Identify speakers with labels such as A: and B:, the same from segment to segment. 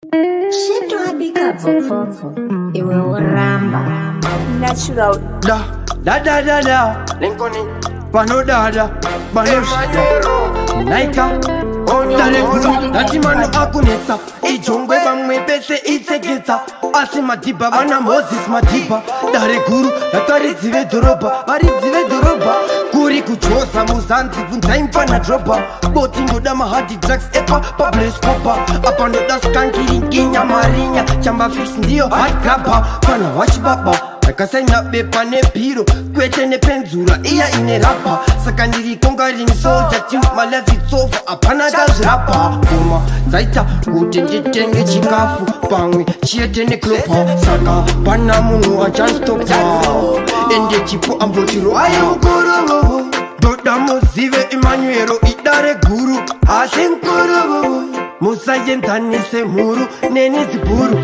A: Shetu abika vovovo iwe uramba natural
B: da Linkoni pano dada banoshida naika dale guru natimano akunetsa ijongwe bamwe bese itseketsa asi madiba bana Moses madiba dare guru nataridzive dhorobha kuri kuchosa muzanzi vunzaimpa na dropa boti ndoda mahadi drugs epa pables kopa apa ndoda skankiringinya marinya chamba fix ndiyo hard grabber pana watch baba akasaina bepa nepiro kwete nepenzura iya ine rapa saka ndiri kongarini soja team my life it's over apana gazrapa kuma zaita kuti nditenge chikafu pamwe chiete neklopa saka pana munhu achanstopa ende chipo ambotiro aye mukuru doda muzive Emmanuel idare guru asi mkuru musayenzanise muru neni ziburu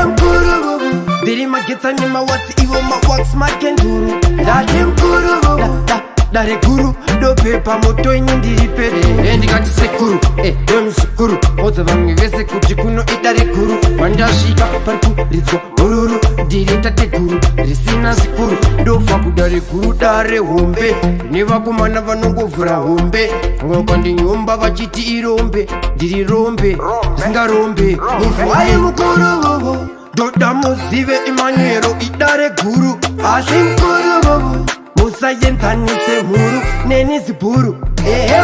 B: mkuru diri magetsa ni mawatsi iwo mawax makenduru dati mkuru dare guru do pepa moto inyi ndiri pete ndikati sekuru domusikuru oza vamwe vese kuti kuno idare guru vandasvika parikulidzwa mururu ndiri tate guru risina sikuru ndofa kudare guru dare hombe nevakomana vanongovhura hombe vakandinyomba vachiti irombe ndiri rombe risingarombe mufu aye mukuru doda muzive Emmanuel idare guru asi mkuru musayenzanise muru neni ziburu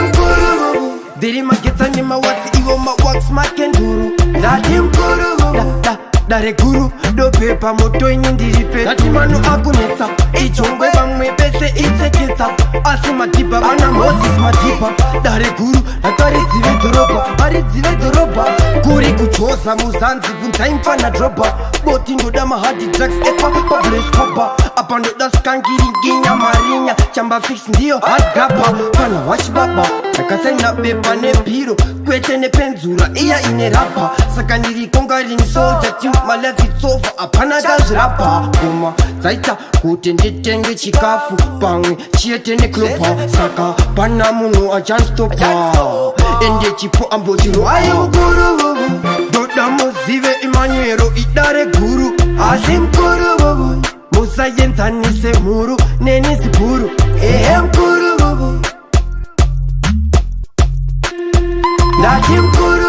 B: mkuru diri magetsa ni mawatsi iwo mawax makenduru ndati mkuru dare guru do pepa moto inyi ndiri pete dati manu akunetsa ijongwe bamwe bese itseketsa asi madiba bana Moses madiba dare guru nataridzive dhorobha kuri kuchosa muzanzi vunzaimpa na dropa boti ndoda mahadi drugs epa pables kopa apa ndoda skankiringinya marinya chamba fix ndiyo hard grabber pana watch baba akasaina bepa nepiro kwete nepenzura iya ine rapa saka ndiri kongarini soja team my life it's over apana gazrapa kuma zaita kuti nditenge chikafu pamwe chiete neklopa saka pana munhu achanstopa ende chipo ambotiro aye mukuru doda muzive Emmanuel idare guru asi mkuru musayenzanise muru neni ziburu mkuru ndati mkuru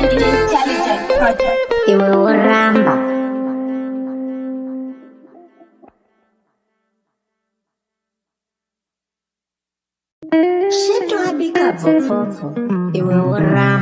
A: intelligent project iwe uramba Shetu abika vovovo iwe uramba